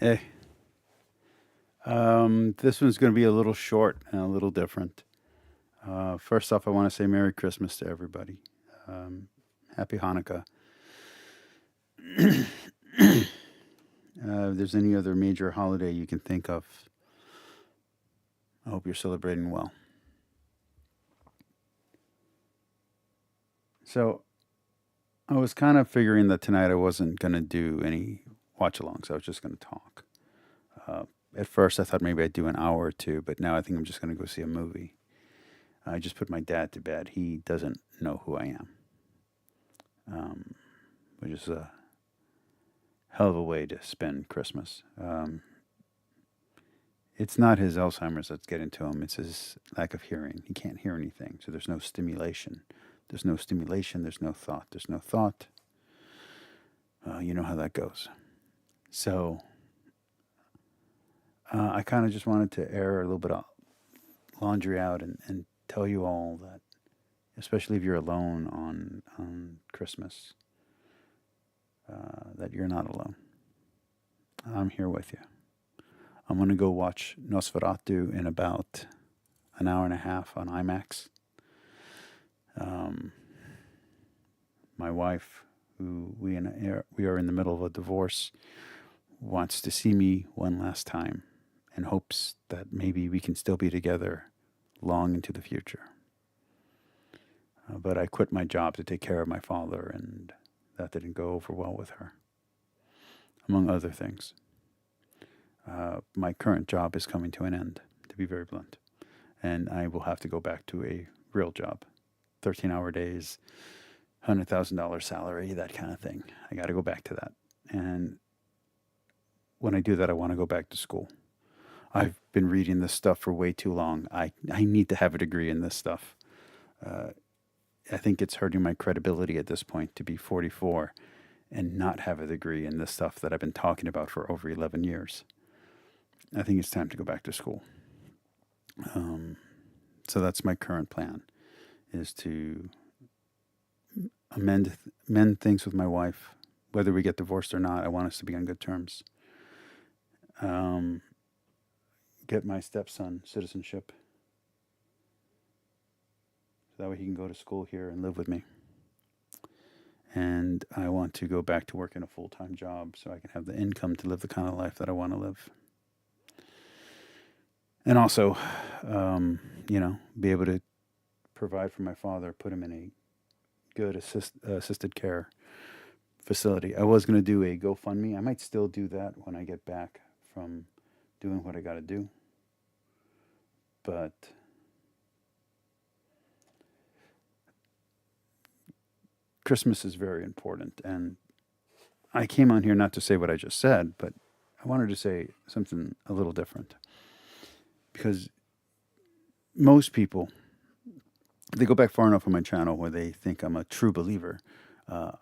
Hey, this one's going to be a little short and a little different. First off, I want to say Merry Christmas to everybody. Um, Happy Hanukkah. If there's any other major holiday you can think of, I hope you're celebrating well. So, I was kind of figuring that tonight I wasn't going to do any watch alongs. I was just going to talk. Uh, at first, I thought maybe I'd do an hour or two, but now I think I'm just going to go see a movie. I just put my dad to bed. He doesn't know who I am, um, which is a hell of a way to spend Christmas. It's not his Alzheimer's that's getting to him, it's his lack of hearing. He can't hear anything, so there's no stimulation. There's no stimulation, there's no thought. There's no thought. You know how that goes. So I kind of just wanted to air a little bit of laundry out and tell you all that, especially if you're alone on Christmas, that you're not alone. I'm here with you. I'm going to go watch Nosferatu in about an hour and a half on IMAX. Um, my wife, who we are in the middle of a divorce, wants to see me one last time and hopes that maybe we can still be together long into the future. But I quit my job to take care of my father, and that didn't go over well with her, among other things. My current job is coming to an end, to be very blunt, and I will have to go back to a real job, 13-hour days, $100,000 salary, that kind of thing. I got to go back to that. And when I do that, I want to go back to school. I've been reading this stuff for way too long. I need to have a degree in this stuff. Uh, I think it's hurting my credibility at this point to be 44 and not have a degree in this stuff that I've been talking about for over 11 years. I think it's time to go back to school. Um, so that's my current plan, is to amend things with my wife. Whether we get divorced or not, I want us to be on good terms. Um, get my stepson citizenship. So that way he can go to school here and live with me. And I want to go back to working a full time job so I can have the income to live the kind of life that I want to live. And also, be able to provide for my father, put him in a good assisted care facility. I was going to do a GoFundMe. I might still do that when I get back from doing what I got to do. But Christmas is very important. And I came on here not to say what I just said, but I wanted to say something a little different. Because most people, they go back far enough on my channel where they think I'm a true believer.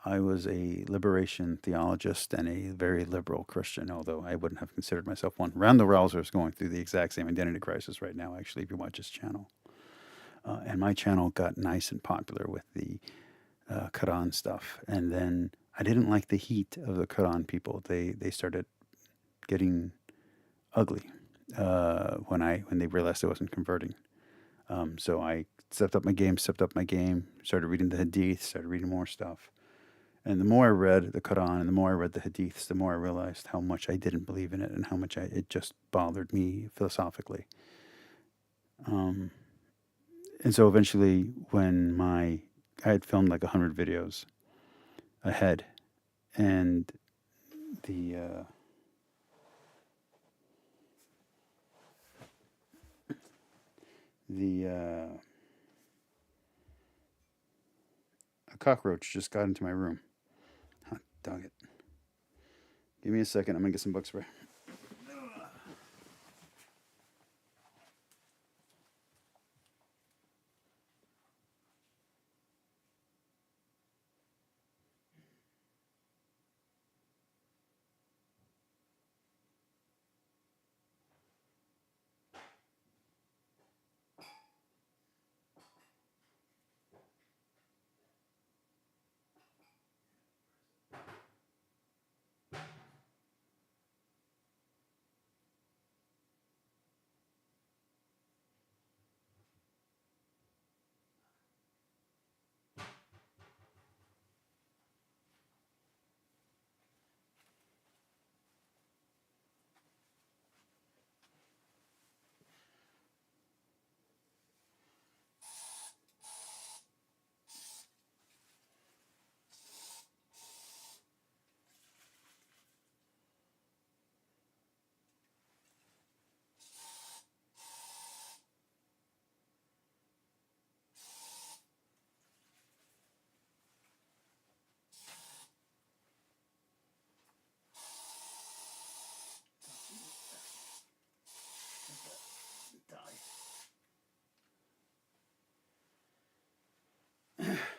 I was a liberation theologist and a very liberal Christian, although I wouldn't have considered myself one. Randall Rouser is going through the exact same identity crisis right now, actually, if you watch his channel. And my channel got nice and popular with the Quran stuff. And then I didn't like the heat of the Quran people. They started getting ugly when they realized I wasn't converting. So I stepped up my game, started reading the Hadith, started reading more stuff. And the more I read the Quran and the more I read the Hadiths, the more I realized how much I didn't believe in it and how much it just bothered me philosophically. Um, and so eventually, when I had filmed like 100 videos ahead, and the a cockroach just got into my room. Hot dog it. Give me a second. I'm gonna get some bug spray.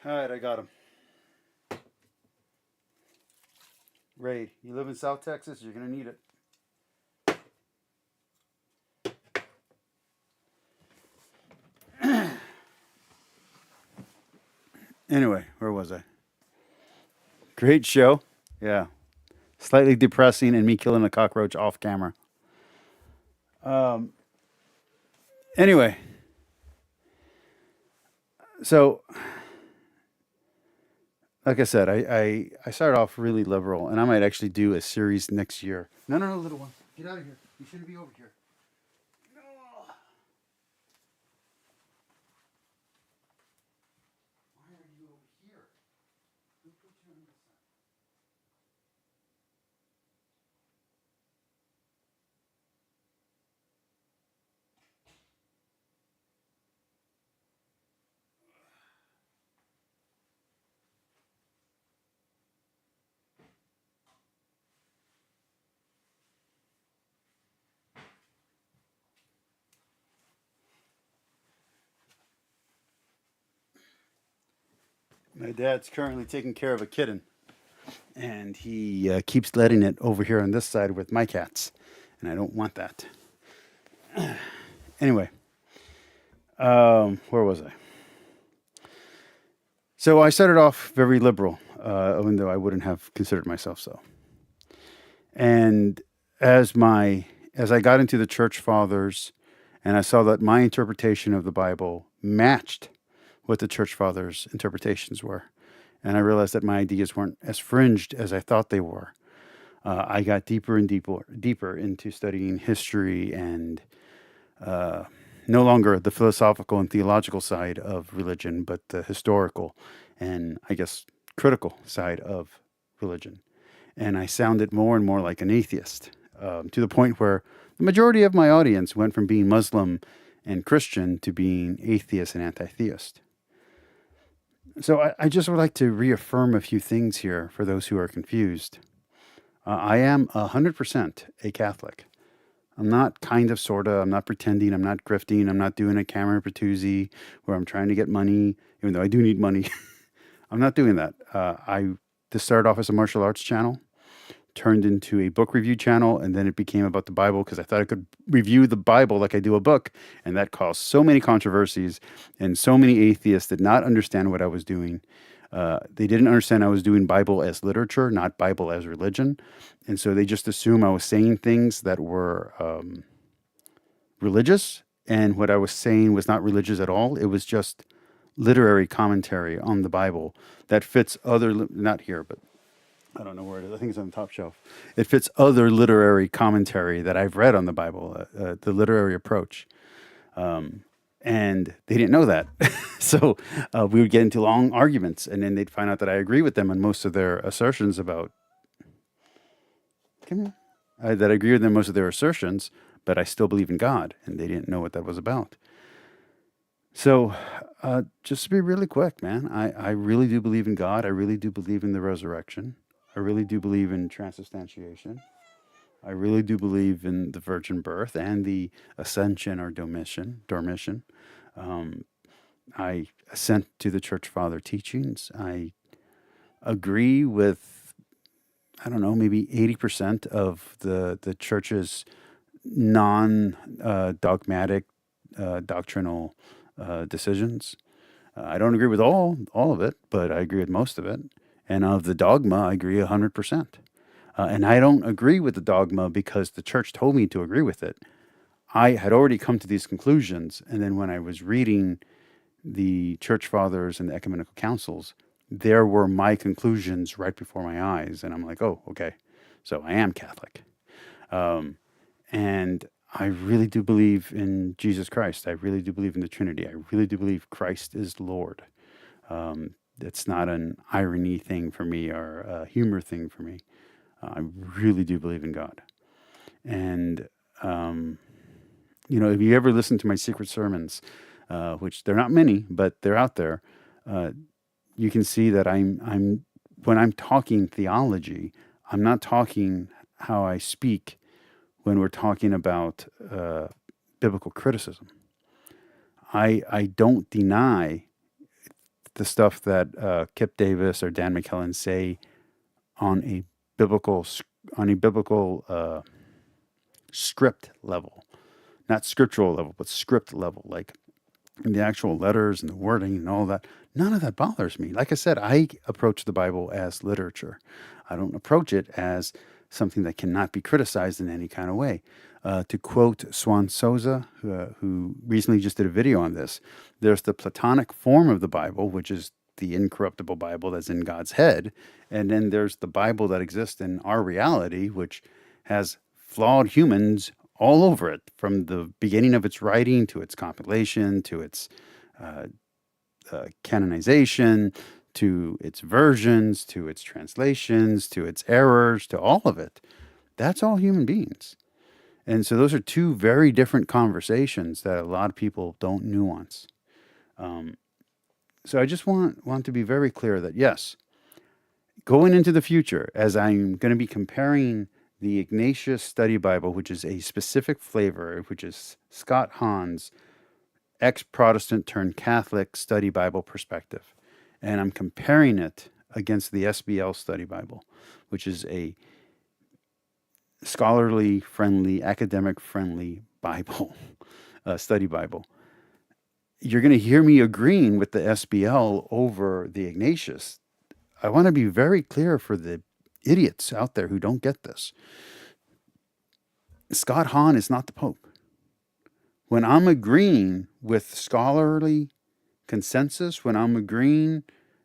All right, I got him. Ray, you live in South Texas, you're going to need it. Anyway, where was I? Great show. Yeah. Slightly depressing and me killing a cockroach off camera. Um, anyway, so like I said, I started off really liberal, and I might actually do a series next year. No, no, no, little one. Get out of here. You shouldn't be over here. No. Why are you over here? Who put you in this? My dad's currently taking care of a kitten, and he keeps letting it over here on this side with my cats, and I don't want that. Anyway, where was I? So I started off very liberal, even though I wouldn't have considered myself so. And as I got into the church fathers, and I saw that my interpretation of the Bible matched what the church fathers' interpretations were, and I realized that my ideas weren't as fringed as I thought they were. I got deeper and deeper into studying history and no longer the philosophical and theological side of religion, but the historical and I guess critical side of religion. And I sounded more and more like an atheist, to the point where the majority of my audience went from being Muslim and Christian to being atheist and anti theist. So I just would like to reaffirm a few things here for those who are confused. I am 100% a Catholic. I'm not kind of, sort of. I'm not pretending. I'm not grifting. I'm not doing a Cameron Bertuzzi where I'm trying to get money, even though I do need money. I'm not doing that. This started off as a martial arts channel, turned into a book review channel, and then it became about the Bible because I thought I could review the Bible like I do a book, and that caused so many controversies, and so many atheists did not understand what I was doing. They didn't understand I was doing Bible as literature, not Bible as religion, and so they just assumed I was saying things that were religious, and what I was saying was not religious at all. It was just literary commentary on the Bible that fits not here, but I don't know where it is. I think it's on the top shelf. It fits other literary commentary that I've read on the Bible, the literary approach. And they didn't know that. So we would get into long arguments, and then they'd find out that I agree with them on most of their assertions about. Come here. That I agree with them most of their assertions, but I still believe in God, and they didn't know what that was about. So, just to be really quick, man, I really do believe in God. I really do believe in the resurrection. I really do believe in transubstantiation. I really do believe in the virgin birth and the ascension or dormition. I assent to the church father teachings. I agree with, I don't know, maybe 80% of the church's non dogmatic doctrinal decisions. I don't agree with all of it, but I agree with most of it. And of the dogma, I agree 100%. And I don't agree with the dogma because the church told me to agree with it. I had already come to these conclusions, and then when I was reading the church fathers and the ecumenical councils, there were my conclusions right before my eyes, and I'm like, oh, okay, so I am Catholic. And I really do believe in Jesus Christ. I really do believe in the Trinity. I really do believe Christ is Lord. It's not an irony thing for me or a humor thing for me. I really do believe in God. And, if you ever listen to my secret sermons, which they're not many, but they're out there, you can see that when I'm talking theology, I'm not talking how I speak when we're talking about biblical criticism. I don't deny the stuff that Kip Davis or Dan McKellen say on a biblical script level, not scriptural level, but script level, like in the actual letters and the wording and all that. None of that bothers me. Like I said, I approach the Bible as literature. I don't approach it as something that cannot be criticized in any kind of way. To quote Swan Souza, who recently just did a video on this, there's the Platonic form of the Bible, which is the incorruptible Bible that's in God's head. And then there's the Bible that exists in our reality, which has flawed humans all over it, from the beginning of its writing to its compilation to its canonization to its versions to its translations to its errors to all of it. That's all human beings. And so those are two very different conversations that a lot of people don't nuance. So I just want to be very clear that yes, going into the future, as I'm going to be comparing the Ignatius Study Bible, which is a specific flavor, which is Scott Hahn's ex-Protestant turned Catholic study Bible perspective. And I'm comparing it against the SBL Study Bible, which is a scholarly friendly, academic friendly Bible, study Bible. You're going to hear me agreeing with the SBL over the Ignatius. I want to be very clear for the idiots out there who don't get this. Scott Hahn is not the Pope. When I'm agreeing with scholarly consensus, when I'm agreeing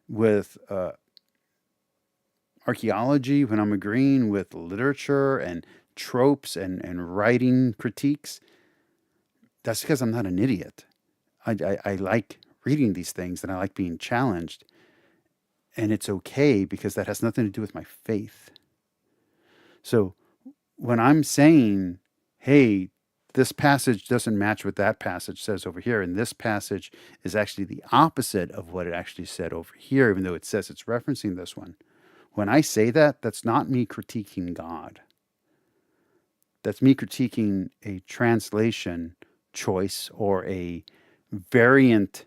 with archaeology, when I'm agreeing with literature and tropes and writing critiques, that's because I'm not an idiot. I like reading these things and I like being challenged. And it's okay because that has nothing to do with my faith. So when I'm saying, hey, this passage doesn't match what that passage says over here, and this passage is actually the opposite of what it actually said over here, even though it says it's referencing this one. When I say that, that's not me critiquing God. That's me critiquing a translation choice or a variant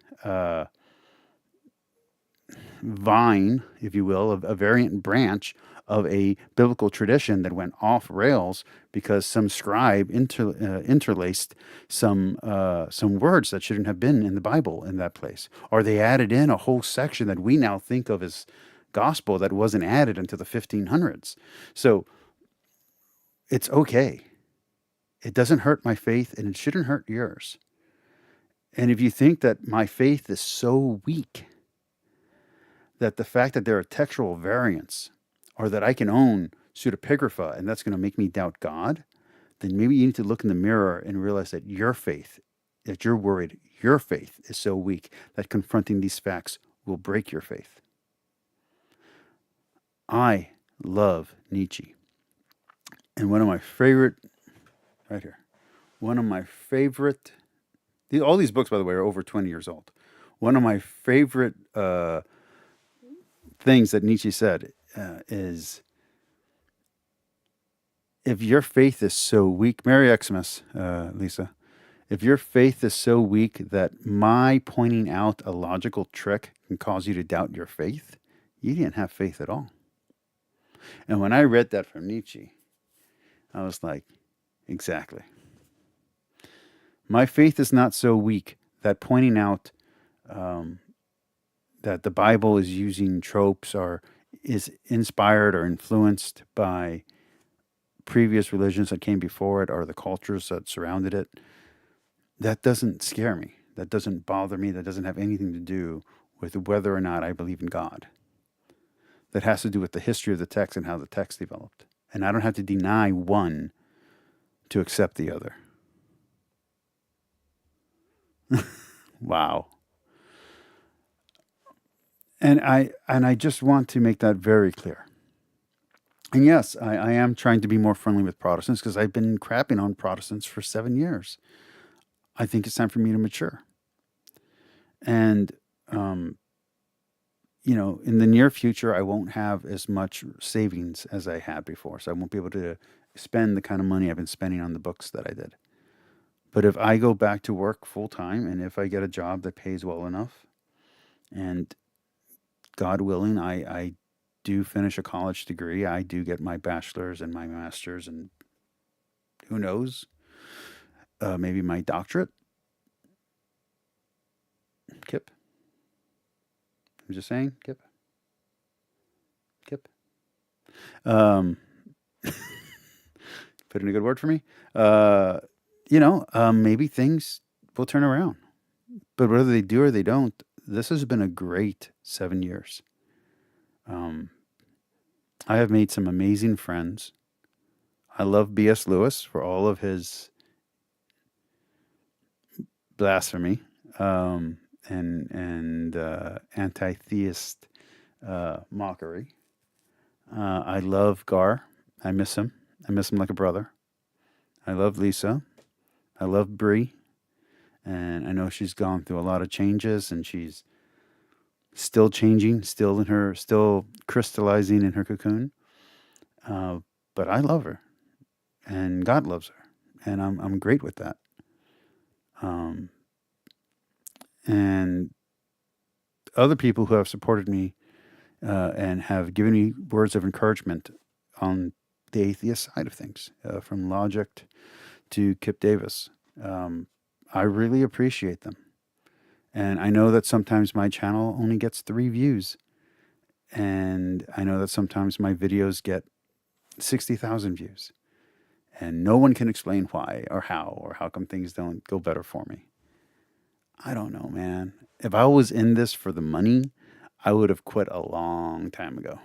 vine, if you will, of a variant branch of a biblical tradition that went off rails because some scribe interlaced some words that shouldn't have been in the Bible in that place, or they added in a whole section that we now think of as gospel that wasn't added until the 1500s. So it's okay. It doesn't hurt my faith, and it shouldn't hurt yours. And if you think that my faith is so weak that the fact that there are textual variants, or that I can own pseudepigrapha and that's going to make me doubt God, then maybe you need to look in the mirror and realize that your faith, that you're worried your faith is so weak that confronting these facts will break your faith. I love Nietzsche. And one of my favorite, right here, one of my favorite, all these books, by the way, are over 20 years old. One of my favorite things that Nietzsche said is, if your faith is so weak, Merry Xmas, Lisa, if your faith is so weak that my pointing out a logical trick can cause you to doubt your faith, you didn't have faith at all. And when I read that from Nietzsche, I was like, exactly. My faith is not so weak that pointing out that the Bible is using tropes or is inspired or influenced by previous religions that came before it or the cultures that surrounded it, that doesn't scare me. That doesn't bother me. That doesn't have anything to do with whether or not I believe in God. That has to do with the history of the text and how the text developed. And I don't have to deny one to accept the other. Wow. And I just want to make that very clear. And yes, I am trying to be more friendly with Protestants because I've been crapping on Protestants for 7 years. I think it's time for me to mature. And, in the near future, I won't have as much savings as I had before. So I won't be able to spend the kind of money I've been spending on the books that I did. But if I go back to work full time and if I get a job that pays well enough and God willing, I do finish a college degree. I do get my bachelor's and my master's, and who knows, maybe my doctorate. Kip, I'm just saying, Kip, Kip. Um, Put in a good word for me. Uh, maybe things will turn around. But whether they do or they don't, this has been a great 7 years. Um, I have made some amazing friends. I love B.S. Lewis for all of his blasphemy, and anti-theist mockery. I love Gar. I miss him. I miss him like a brother. I love Lisa. I love Bree, and I know she's gone through a lot of changes, and she's still changing, still crystallizing in her cocoon. Uh, but I love her, and God loves her, and I'm great with that. Um, and other people who have supported me and have given me words of encouragement on the atheist side of things, from Logic to Kip Davis. Um, I really appreciate them. And I know that sometimes my channel only gets 3 views. And I know that sometimes my videos get 60,000 views. And no one can explain why or how come things don't go better for me. I don't know, man. If I was in this for the money, I would have quit a long time ago.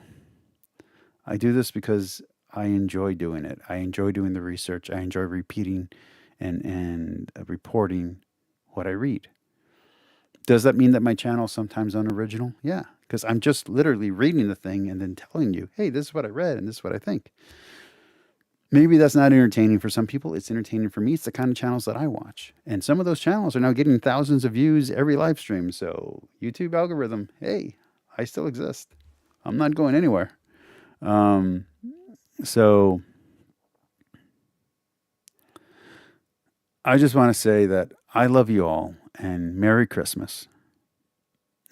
I do this because I enjoy doing it. I enjoy doing the research. I enjoy repeating and reporting what I read. Does that mean that my channel is sometimes unoriginal? Yeah, because I'm just literally reading the thing and then telling you, hey, this is what I read and this is what I think. Maybe that's not entertaining for some people. It's entertaining for me. It's the kind of channels that I watch. And some of those channels are now getting thousands of views every live stream. So, YouTube algorithm, hey, I still exist. I'm not going anywhere. Um, so, I just want to say that I love you all and Merry Christmas.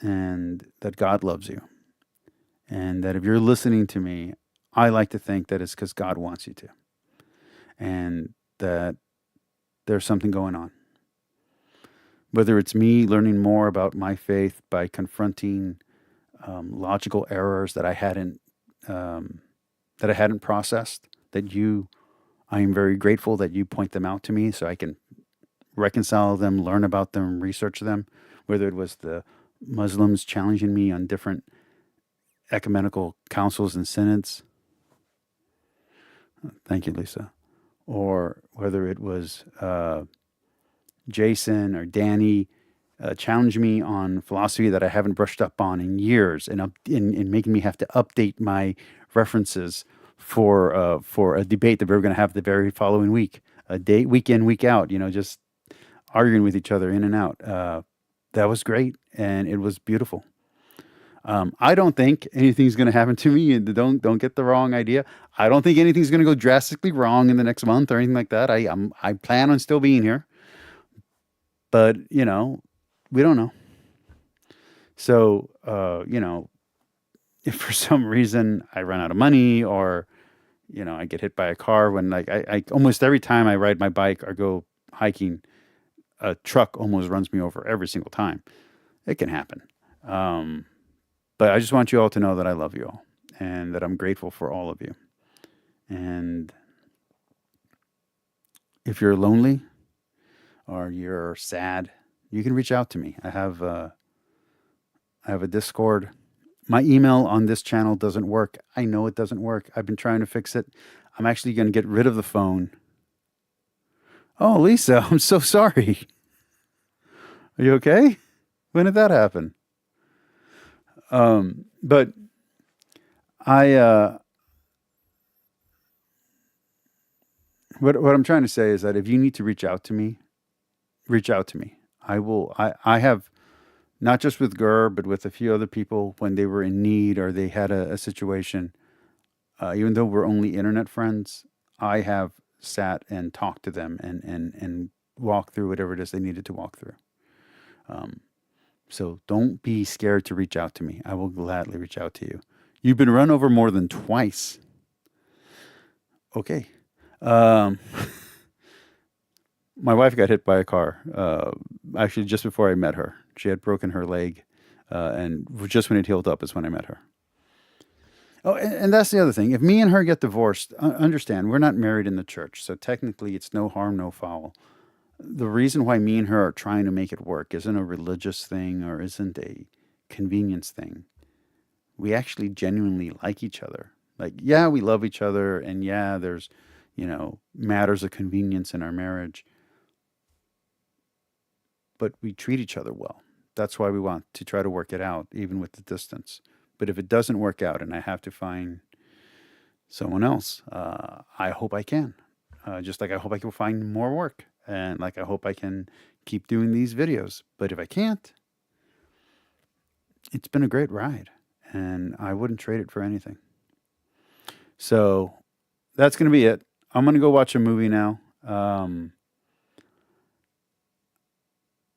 And that God loves you. And that if you're listening to me, I like to think that it's because God wants you to. And that there's something going on. Whether it's me learning more about my faith by confronting logical errors um, that I hadn't processed, I am very grateful that you point them out to me so I can reconcile them, learn about them, research them. Whether it was the Muslims challenging me on different ecumenical councils and synods. Thank you, Lisa. Or whether it was Jason or Danny challenge me on philosophy that I haven't brushed up on in years, and making me have to update my references for a debate that we were going to have the very following week, a day, week in, week out. Just arguing with each other in and out. That was great, and it was beautiful. I don't think anything's going to happen to me. And don't get the wrong idea. I don't think anything's going to go drastically wrong in the next month or anything like that. I plan on still being here, but we don't know. So if for some reason I run out of money, or I get hit by a car when, like, I almost every time I ride my bike or go hiking, a truck almost runs me over every single time. It can happen. But I just want you all to know that I love you all and that I'm grateful for all of you. And if you're lonely or you're sad, you can reach out to me. I have a Discord. My email on this channel doesn't work. I know it doesn't work. I've been trying to fix it. I'm actually going to get rid of the phone. Oh, Lisa, I'm so sorry. Are you okay? When did that happen? But I, what I'm trying to say is that if you need to reach out to me, reach out to me. I will. I have, not just with Gur, but with a few other people when they were in need or they had a situation. Even though we're only internet friends, I have sat and talked to them and walked through whatever it is they needed to walk through. Um, So don't be scared to reach out to me. I will gladly reach out to you. You've been run over more than twice. Okay. Um, my wife got hit by a car. Actually, just before I met her, she had broken her leg, and just when it healed up is when I met her. Oh, and that's the other thing. If me and her get divorced, understand we're not married in the church, so technically it's no harm, no foul. The reason why me and her are trying to make it work isn't a religious thing or isn't a convenience thing. We actually genuinely like each other. Like, yeah, we love each other, and yeah, there's, matters of convenience in our marriage, but we treat each other well. That's why we want to try to work it out, even with the distance. But if it doesn't work out and I have to find someone else, I hope I can. Just like I hope I can find more work. And like I hope I can keep doing these videos. But if I can't, it's been a great ride. And I wouldn't trade it for anything. So that's going to be it. I'm going to go watch a movie now.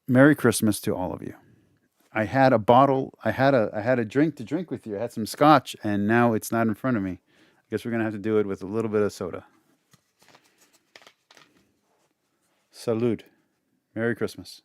Merry Christmas to all of you. I had a bottle. I had a drink to drink with you. I had some scotch, and now it's not in front of me. I guess we're gonna have to do it with a little bit of soda. Salud. Merry Christmas.